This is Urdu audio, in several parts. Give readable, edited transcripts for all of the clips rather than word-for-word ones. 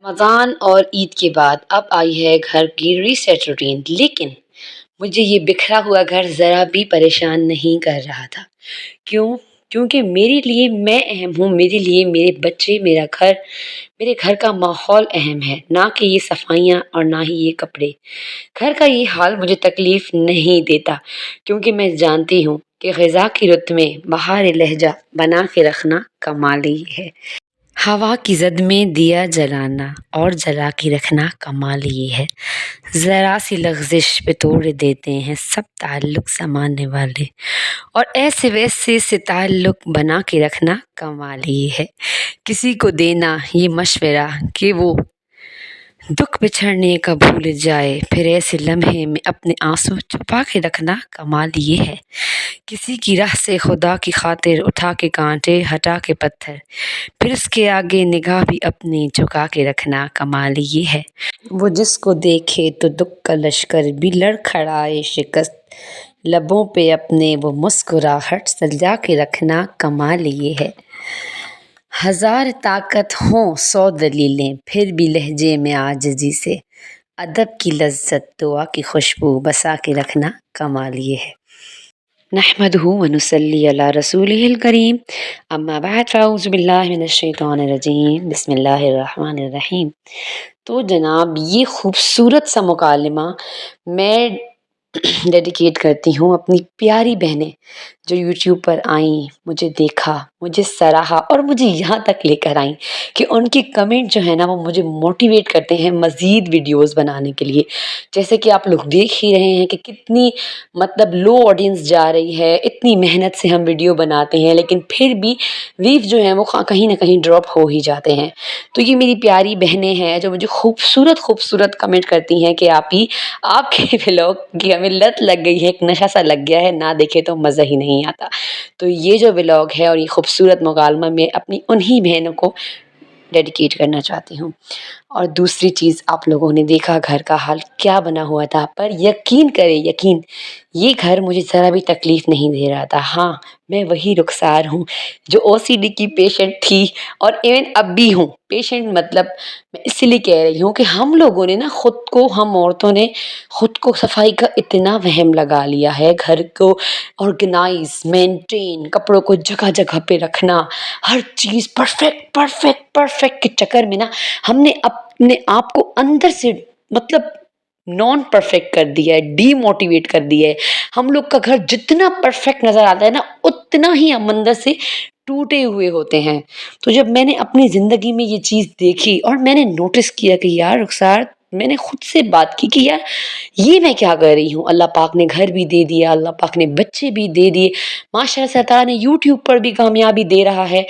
رمضان اور عید کے بعد اب آئی ہے گھر کی ریسیٹ روٹین، لیکن مجھے یہ بکھرا ہوا گھر ذرا بھی پریشان نہیں کر رہا تھا۔ کیوں؟ کیونکہ میرے لیے میں اہم ہوں، میرے لیے میرے بچے، میرا گھر، میرے گھر کا ماحول اہم ہے، نہ کہ یہ صفائیاں اور نہ ہی یہ کپڑے۔ گھر کا یہ حال مجھے تکلیف نہیں دیتا، کیونکہ میں جانتی ہوں کہ غذا کی رت میں بہار لہجہ بنا کے رکھنا کمال ہی ہے۔ ہوا کی زد میں دیا جلانا اور جلا کے رکھنا کمال یہ ہے۔ ذرا سی لغزش پہ توڑ دیتے ہیں سب تعلق زمانے والے، اور ایسے ویسے سے تعلق بنا کے رکھنا کمال یہ ہے۔ کسی کو دینا یہ مشورہ کہ وہ دکھ بچھڑنے کا بھول جائے، پھر ایسے لمحے میں اپنے آنسو چھپا کے رکھنا کمال یہ ہے۔ کسی کی راہ سے خدا کی خاطر اٹھا کے کانٹے، ہٹا کے پتھر، پھر اس کے آگے نگاہ بھی اپنی جھکا کے رکھنا کمال یہ ہے۔ وہ جس کو دیکھے تو دکھ کا لشکر بھی لڑکھڑائے شکست، لبوں پہ اپنے وہ مسکراہٹ سجا کے رکھنا کمال یہ ہے۔ ہزار طاقت ہوں 100 دلیلیں، پھر بھی لہجے میں عاجزی سے ادب کی لذت دعا کی خوشبو بسا کے رکھنا کمال یہ ہے۔ نحمدہ ونصلی علی رسولہ الکریم، اما بعد فاعوذ باللہ من الشیطان الرجیم، بسم اللہ الرحمن الرحیم۔ تو جناب، یہ خوبصورت سا مکالمہ میں ڈیڈیکیٹ کرتی ہوں اپنی پیاری بہنیں جو یوٹیوب پر آئیں، مجھے دیکھا، مجھے سراہا اور مجھے یہاں تک لے کر آئیں کہ ان کے کمنٹ جو ہے نا وہ مجھے موٹیویٹ کرتے ہیں مزید ویڈیوز بنانے کے لیے۔ جیسے کہ آپ لوگ دیکھ ہی رہے ہیں کہ کتنی لو آڈینس جا رہی ہے، اتنی محنت سے ہم ویڈیو بناتے ہیں لیکن پھر بھی ویو جو ہیں وہ کہیں نہ کہیں ڈراپ ہو ہی جاتے ہیں۔ تو یہ میری پیاری بہنیں ہیں جو مجھے خوبصورت کمنٹ کرتی ہیں کہ آپ کے ولاگ کی ہمیں لت لگ گئی ہے، ایک نشہ سا لگ گیا ہے، نہ دیکھے تو مزہ ہی نہیں آتا۔ تو یہ جو ولاگ ہے اور یہ خوبصورت مکالمہ میں اپنی انہی بہنوں کو ڈیڈیکیٹ کرنا چاہتی ہوں۔ اور دوسری چیز، آپ لوگوں نے دیکھا گھر کا حال کیا بنا ہوا تھا، پر یقین کریں، یہ گھر مجھے ذرا بھی تکلیف نہیں دے رہا تھا۔ ہاں، میں وہی رخسار ہوں جو OCD کی پیشنٹ تھی اور ایون اب بھی ہوں۔ پیشنٹ مطلب میں اس لیے کہہ رہی ہوں کہ ہم لوگوں نے نا ہم عورتوں نے خود کو صفائی کا اتنا وہم لگا لیا ہے، گھر کو آرگنائز، مینٹین، کپڑوں کو جگہ جگہ پہ رکھنا، ہر چیز پرفیکٹ کے چکر میں نا ہم نے اپنے آپ کو اندر سے نان پرفیکٹ کر دیا ہے، ڈی موٹیویٹ کر دیا ہے۔ ہم لوگ کا گھر جتنا پرفیکٹ نظر آتا ہے نا اتنا ہی ہم اندر سے ٹوٹے ہوئے ہوتے ہیں۔ تو جب میں نے اپنی زندگی میں یہ چیز دیکھی اور میں نے نوٹس کیا کہ یار رخسار، میں نے خود سے بات کی کہ یار یہ میں کیا کر رہی ہوں۔ اللہ پاک نے گھر بھی دے دیا، اللہ پاک نے بچے بھی دے دیے، ماشاءاللہ اللہ تعالیٰ نے یوٹیوب پر بھی کامیابی دے رہا ہے،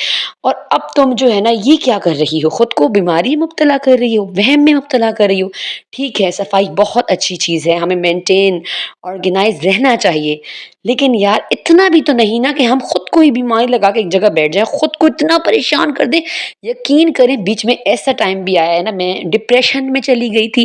اور اب تم جو ہے نا یہ کیا کر رہی ہو، خود کو بیماری مبتلا کر رہی ہو، وہم میں مبتلا کر رہی ہو۔ ٹھیک ہے، صفائی بہت اچھی چیز ہے، ہمیں مینٹین آرگنائز رہنا چاہیے، لیکن یار اتنا بھی تو نہیں نا کہ ہم خود کو ہی بیماری لگا کے ایک جگہ بیٹھ جائیں، خود کو اتنا پریشان کر دیں۔ یقین کریں، بیچ میں ایسا ٹائم بھی آیا ہے نا، میں ڈپریشن میں چلی گئی تھی۔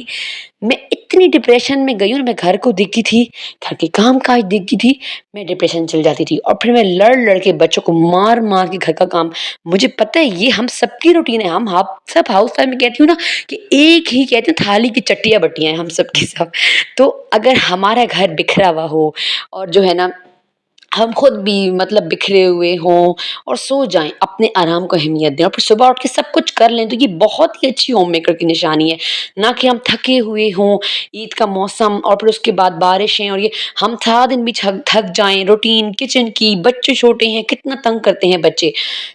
میں اتنی ڈپریشن میں گئی ہوں، میں گھر کو دیکھتی تھی، گھر کے کام کاج دیکھتی تھی، میں ڈپریشن چل جاتی تھی، اور پھر میں لڑ کے بچوں کو مار کے گھر کا کام، مجھے پتہ ہے یہ ہم سب کی روٹین ہے، ہم سب ہاؤس وائف میں کہتی ہوں نا کہ ایک ہی کہتے ہیں تھالی کی چٹیاں بٹیاں ہیں ہم سب کی سب۔ تو اگر ہمارا گھر بکھرا ہوا ہو اور جو ہے نا ہم خود بھی بکھرے ہوئے ہوں اور سو جائیں، اپنے آرام کو اہمیت دیں اور پھر صبح اٹھ کے سب کچھ کر لیں، تو یہ بہت ہی اچھی ہوم میکر کی نشانی ہے۔ نہ کہ ہم تھکے ہوئے ہوں، عید کا موسم اور پھر اس کے بعد بارشیں، اور یہ ہم سارا دن بھی تھک جائیں، روٹین کچن کی، بچے چھوٹے ہیں، کتنا تنگ کرتے ہیں بچے،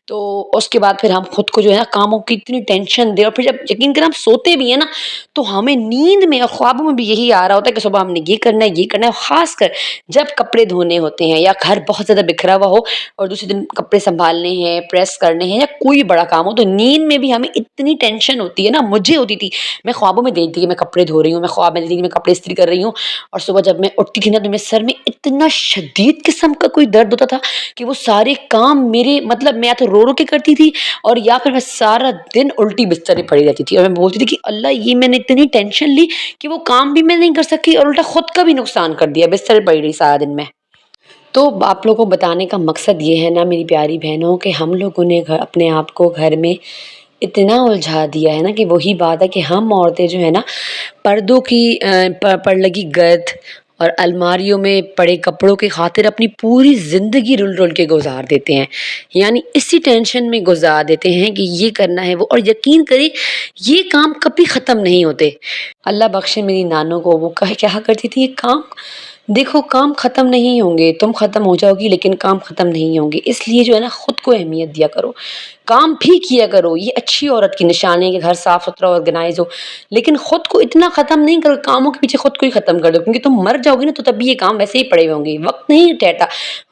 تو اس کے بعد پھر ہم خود کو جو ہے نا کاموں کی اتنی ٹینشن دیں، اور پھر جب یقین کریں ہم سوتے بھی ہیں نا تو ہمیں نیند میں اور خوابوں میں بھی یہی آ رہا ہوتا ہے کہ صبح ہم نے یہ کرنا ہے، خاص کر جب کپڑے دھونے ہوتے ہیں یا گھر بہت زیادہ بکھرا ہوا ہو اور دوسرے دن کپڑے سنبھالنے ہیں، پریس کرنے ہیں، یا کوئی بڑا کام ہو، تو نیند میں بھی ہمیں اتنی ٹینشن ہوتی ہے نا، مجھے ہوتی تھی، میں خوابوں میں دیکھتی کہ میں کپڑے دھو رہی ہوں، میں خواب میں دیکھتی کہ میں کپڑے استری کر رہی ہوں، اور صبح جب میں اٹھتی تھی نا تو میرے سر میں اتنا شدید قسم کا کوئی درد ہوتا تھا کہ وہ سارے کام میرے میں یا تو رو کے کرتی تھی، اور یا پھر میں سارا دن الٹی بستر پہ پڑی رہتی تھی، اور میں بولتی تھی کہ اللہ، یہ میں نے اتنی ٹینشن لی کہ وہ کام بھی میں نہیں کر سکی اور الٹا خود کا بھی نقصان کر دیا، بستر پہ پڑی رہی سارا دن میں۔ تو آپ لوگوں کو بتانے کا مقصد یہ ہے نا میری پیاری بہنوں کہ ہم لوگوں نے اپنے آپ کو گھر میں اتنا الجھا دیا ہے نا کہ وہی بات ہے کہ ہم عورتیں جو ہے نا پردوں کی پر لگی گرد اور الماریوں میں پڑے کپڑوں کی خاطر اپنی پوری زندگی رل رل کے گزار دیتے ہیں، یعنی اسی ٹینشن میں گزار دیتے ہیں کہ یہ کرنا ہے وہ، اور یقین کریں یہ کام کبھی ختم نہیں ہوتے۔ اللہ بخشے میری نانوں کو، وہ کیا کرتی تھی، یہ کام دیکھو کام ختم نہیں ہوں گے، تم ختم ہو جاؤ گی لیکن کام ختم نہیں ہوں گے، اس لیے جو ہے نا خود کو اہمیت دیا کرو، کام بھی کیا کرو، یہ اچھی عورت کی نشانی ہے کہ گھر صاف ستھرا آرگنائز ہو، لیکن خود کو اتنا ختم نہیں کرو، کاموں کے پیچھے خود کو ہی ختم کر دو، کیونکہ تم مر جاؤ گی نا تو تب بھی یہ کام ویسے ہی پڑے ہوں گے، وقت نہیں ٹھہرتا،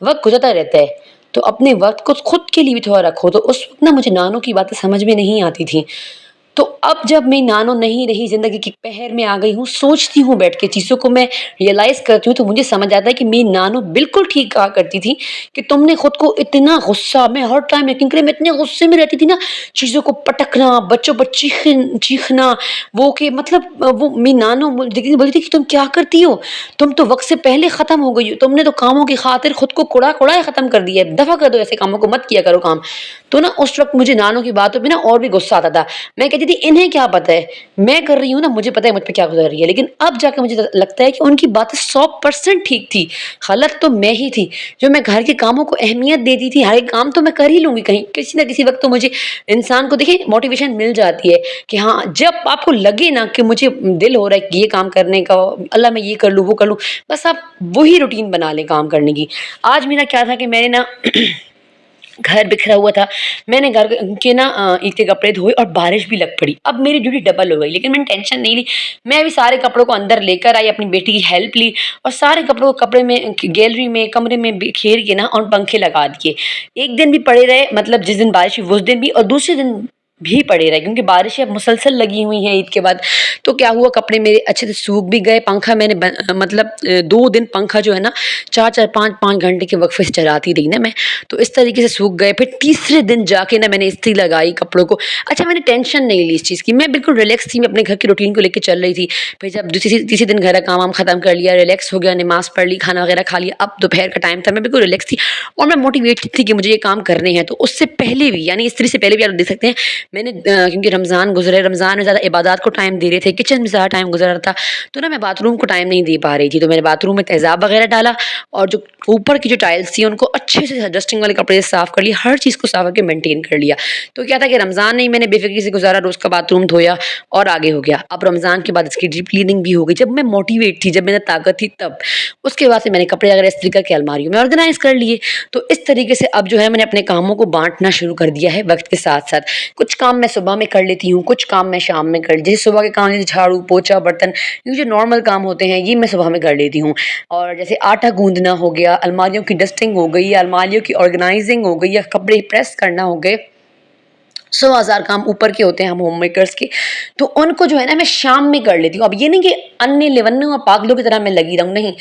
وقت گزرتا رہتا ہے، تو اپنے وقت کو خود کے لیے بھی تھوڑا رکھو۔ تو اس وقت نا مجھے نانوں کی باتیں سمجھ میں نہیں آتی تھیں، تو اب جب میں نانو نہیں رہی، زندگی کی پہر میں آ گئی ہوں، سوچتی ہوں بیٹھ کے چیزوں کو میں ریئلائز کرتی ہوں، تو مجھے سمجھ آتا ہے کہ میری نانو بالکل ٹھیک کہا کرتی تھی کہ تم نے خود کو اتنا غصہ، میں ہر ٹائم یقین کرے میں اتنے غصے میں رہتی تھی نا، چیزوں کو پٹکنا، بچوں پر چیخنا، وہ کہ مطلب وہ میری نانو بولتی تھی کہ تم کیا کرتی ہو، تم تو وقت سے پہلے ختم ہو گئی ہو، تم نے تو کاموں کی خاطر خود کو کوڑا ختم کر دیا ہے، دفع کر دو، ایسے کاموں کو مت کیا کرو کام۔ تو نا اس وقت مجھے نانوں کی باتوں پہ نا اور بھی غصہ آتا تھا، میں کہتی تھی انہیں کیا پتہ ہے، میں کر رہی ہوں نا، مجھے پتہ ہے مجھ پہ کیا گزر رہی ہے، لیکن اب جا کے مجھے لگتا ہے کہ ان کی باتیں 100% ٹھیک تھی، غلط تو میں ہی تھی، جو میں گھر کے کاموں کو اہمیت دیتی تھی، ہر ایک کام تو میں کر ہی لوں گی، کہیں کسی نہ کسی وقت تو مجھے انسان کو دیکھیں موٹیویشن مل جاتی ہے کہ ہاں جب آپ کو لگے نا کہ مجھے دل ہو رہا ہے کہ یہ کام کرنے کا، اللہ میں یہ کر لوں وہ کر لوں، بس آپ وہی روٹین بنا لیں کام کرنے کی۔ آج میرا کیا تھا کہ میں نے نا گھر بکھرا ہوا تھا، میں نے گھر کے نا عید کے کپڑے دھوئے اور بارش بھی لگ پڑی، اب میری ڈیوٹی ڈبل ہو گئی، لیکن میں نے ٹینشن نہیں لی، میں بھی سارے کپڑوں کو اندر لے کر آئی، اپنی بیٹی کی ہیلپ لی اور سارے کپڑوں کو کپڑے میں گیلری میں کمرے میں بکھیر کے نا اور پنکھے لگا دیے، ایک دن بھی پڑے رہے، مطلب جس دن بارش ہوئی اس دن بھی، اور دوسرے دن بھی پڑے رہے، کیونکہ بارشیں اب مسلسل لگی ہوئی ہیں عید کے بعد، تو کیا ہوا کپڑے میرے اچھے سے سوکھ بھی گئے، پنکھا میں نے مطلب 2 دن پنکھا جو ہے نا 4-4 5-5 گھنٹے کے وقفے سے چلاتی رہی نا میں، تو اس طریقے سے سوکھ گئے، پھر تیسرے دن جا کے نا میں نے استری لگائی کپڑوں کو، اچھا میں نے ٹینشن نہیں لی اس چیز کی، میں بالکل ریلیکس تھی، میں اپنے گھر کی روٹین کو لے کے چل رہی تھی، پھر جب تیسرے دن گھر کا کام وام ختم کر لیا، ریلیکس ہو گیا، نماز پڑھ لی، کھانا وغیرہ کھا لیا، اب دوپہر کا ٹائم تھا، میں بالکل ریلیکس تھی اور میں موٹیویٹ تھی کہ مجھے یہ کام کرنے ہیں، تو اس سے پہلے بھی یعنی استری سے پہلے بھی آپ دیکھ سکتے ہیں میں نے کیونکہ رمضان گزرے، رمضان میں زیادہ عبادات کو ٹائم دے رہے تھے، کچن میں زیادہ ٹائم گزر رہا تھا، تو نا میں باتھ روم کو ٹائم نہیں دے پا رہی تھی، تو میں نے باتھ روم میں تیزاب وغیرہ ڈالا اور جو اوپر کی جو ٹائلس تھی ان کو اچھے سے ڈسٹنگ والے کپڑے سے صاف کر لیا، ہر چیز کو صاف کر کے مینٹین کر لیا، تو کیا تھا کہ رمضان نہیں میں نے بے فکری سے گزارا، روز کا باتھ روم دھویا اور آگے ہو گیا، اب رمضان کے بعد اس کی ڈیپ کلیننگ بھی ہو گئی، جب میں موٹیویٹ تھی، جب میرے طاقت تھی تب، اس کے بعد سے میں نے کپڑے وغیرہ استری کر کے الماریوں میں آرگنائز کر لیے، تو اس طریقے سے اب جو ہے میں نے اپنے کاموں کو بانٹنا شروع کر دیا ہے وقت کے ساتھ ساتھ، کچھ کام میں صبح میں کر لیتی ہوں، کچھ کام میں شام میں کر لیتی ہوں، جیسے صبح کے کام جیسے جھاڑو پوچھا برتن، یہ جو نارمل کام ہوتے ہیں یہ میں صبح میں کر لیتی ہوں، اور جیسے آٹا گوندنا ہو گیا، الماریوں کی ڈسٹنگ ہو گئی، یا الماریوں کی آرگنائزنگ ہو گئی، یا کپڑے پریس کرنا ہو گئے، 100,000 کام اوپر کے ہوتے ہیں ہم ہوم میکرز کے، تو ان کو جو ہے نا میں شام میں کر لیتی ہوں، اب یہ نہیں کہ انے لیونوں اور پاگلوں کی طرح میں لگی رہوں، نہیں،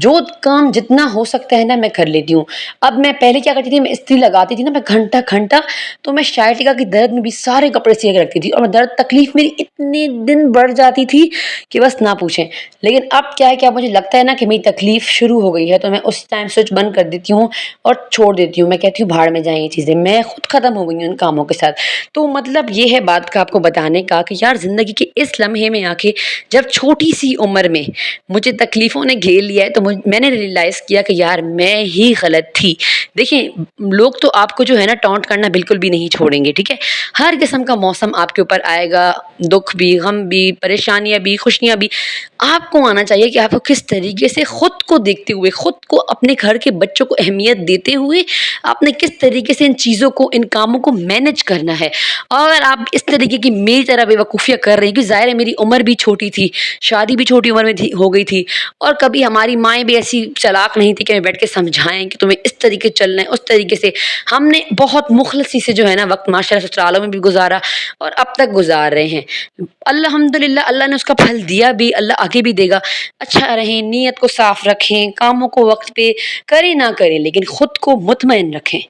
جو کام جتنا ہو سکتا ہے نا میں کر لیتی ہوں۔ اب میں پہلے کیا کرتی تھی، میں استری لگاتی تھی نا میں گھنٹہ گھنٹہ، تو میں شائٹکا کی درد میں بھی سارے کپڑے سیے کے رکھتی تھی، اور درد تکلیف میری اتنے دن بڑھ جاتی تھی کہ بس نہ پوچھیں، لیکن اب کیا ہے کہ اب مجھے لگتا ہے نا کہ میری تکلیف شروع ہو گئی ہے، تو میں اس ٹائم سوئچ بند کر دیتی ہوں اور چھوڑ دیتی ہوں، میں کہتی ہوں بھاڑ میں جائیں یہ چیزیں، میں خود ختم ہو گئی ہوں ان کاموں کے ساتھ۔ تو مطلب یہ ہے بات کا آپ کو بتانے کا کہ یار زندگی کے اس لمحے میں آ کے جب چھوٹی سی عمر میں مجھے تکلیفوں نے گھیر لیا ہے، تو میں نے ریئلائز کیا کہ یار میں ہی غلط تھی۔ دیکھیں لوگ تو آپ کو جو ہے نا ٹونٹ کرنا بالکل بھی نہیں چھوڑیں گے، ٹھیک ہے، ہر قسم کا موسم آپ کے اوپر آئے گا، دکھ بھی، غم بھی، پریشانیاں بھی، خوشیاں بھی، آپ کو آنا چاہیے کہ آپ کو کس طریقے سے خود کو دیکھتے ہوئے، خود کو، اپنے گھر کے بچوں کو اہمیت دیتے ہوئے آپ نے کس طریقے سے ان چیزوں کو، ان کاموں کو مینج کرنا ہے، اور آپ اس طریقے کی میری طرح بے وقوفیاں کر رہے ہیں کہ ظاہر ہے میری عمر بھی چھوٹی تھی، شادی بھی چھوٹی عمر میں ہو گئی تھی، اور کبھی ہماری مائیں بھی ایسی چلاک نہیں تھی کہ ہمیں بیٹھ کے سمجھائیں کہ تمہیں اس طریقے چلنا ہے، اس طریقے سے ہم نے بہت مخلصی سے جو ہے نا وقت معاشرہ سسرالوں میں بھی گزارا اور اب تک گزار رہے ہیں، الحمدللہ اللہ نے اس کا پھل دیا بھی، اللہ آگے بھی دے گا۔ اچھا رہیں، نیت کو صاف رکھیں، کاموں کو وقت پہ کریں نہ کریں لیکن خود کو مطمئن رکھیں،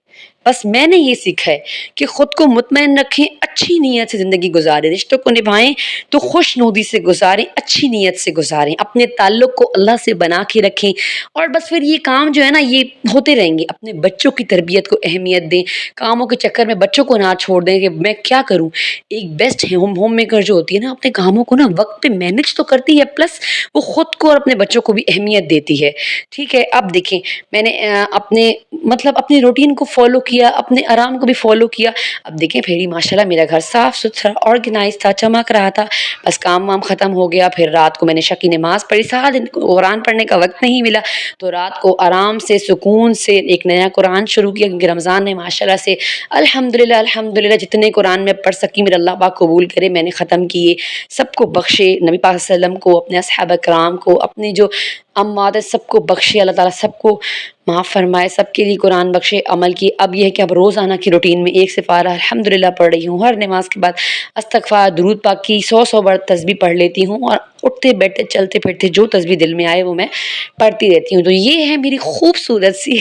بس میں نے یہ سیکھا ہے کہ خود کو مطمئن رکھیں، اچھی نیت سے زندگی گزاریں، رشتوں کو نبھائیں تو خوش نودی سے گزاریں، اچھی نیت سے گزاریں، اپنے تعلق کو اللہ سے بنا کے رکھیں، اور بس پھر یہ کام جو ہے نا یہ ہوتے رہیں گے۔ اپنے بچوں کی تربیت کو اہمیت دیں، کاموں کے چکر میں بچوں کو نہ چھوڑ دیں کہ میں کیا کروں۔ ایک بیسٹ ہوم میکر جو ہوتی ہے نا اپنے کاموں کو نا وقت پہ مینج تو کرتی ہے، پلس وہ خود کو اور اپنے بچوں کو بھی اہمیت دیتی ہے، ٹھیک ہے۔ اب دیکھیں میں نے اپنی روٹین کو فالو کیا، اپنے آرام کو بھی فالو کیا۔ اب دیکھیں پھر ماشاء اللہ میرا گھر صاف ستھرا آرگنائز تھا، چمک رہا تھا، بس کام وام ختم ہو گیا۔ پھر رات کو میں نے عشاء کی نماز پڑھی، سارا دن قرآن پڑھنے کا وقت نہیں ملا، تو رات کو آرام سے سکون سے ایک نیا قرآن شروع کیا، کیونکہ رمضان نے ماشاء اللہ سے الحمدللہ جتنے قرآن میں پڑھ سکی میرے اللہ پاک قبول کرے، میں نے ختم کیے، سب کو بخشے، نبی پاک صلی اللہ علیہ وسلم کو، اپنے اصحاب کرام کو، اپنی جو اموات سب کو بخشے، اللہ تعالیٰ سب کو معاف فرمائے، سب کے لیے قرآن بخشے عمل کی۔ اب یہ ہے کہ اب روزانہ کی روٹین میں ایک سپارہ الحمدللہ پڑھ رہی ہوں، ہر نماز کے بعد استغفار درود پاک کی 100 بار تسبیح پڑھ لیتی ہوں، اور اٹھتے بیٹھتے چلتے پھرتے جو تسبیح دل میں آئے وہ میں پڑھتی رہتی ہوں۔ تو یہ ہے میری خوبصورت سی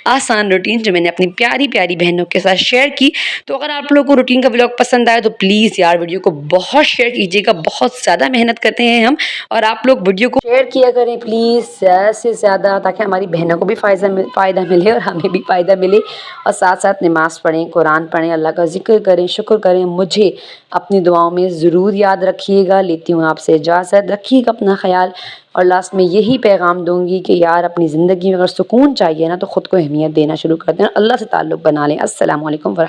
آسان روٹین جو میں نے اپنی پیاری پیاری بہنوں کے ساتھ شیئر کی۔ تو اگر آپ لوگوں کو روٹین کا ولاگ پسند آئے تو پلیز یار ویڈیو کو بہت شیئر کیجیے گا، بہت زیادہ محنت کرتے ہیں ہم، اور آپ لوگ ویڈیو کو شیئر کیا کریں پلیز زیادہ سے زیادہ، تاکہ ہماری بہنوں کو بھی فائدہ ملے اور ہمیں بھی فائدہ ملے، اور ساتھ ساتھ نماز پڑھیں، قرآن پڑھیں، اللہ کا ذکر کریں، شکر کریں۔ مجھے اپنی دعاؤں میں ضرور یاد رکھیے گا۔ لیتی ہوں آپ سے اجازت، رکھیے گا اپنا خیال، اور لاسٹ میں یہی پیغام دوں گی کہ یار اپنی زندگی میں اگر سکون چاہیے نا تو خود کو اہمیت دینا شروع کر دیں، اللہ سے تعلق بنا لیں۔ السلام علیکم ورحمۃ اللہ۔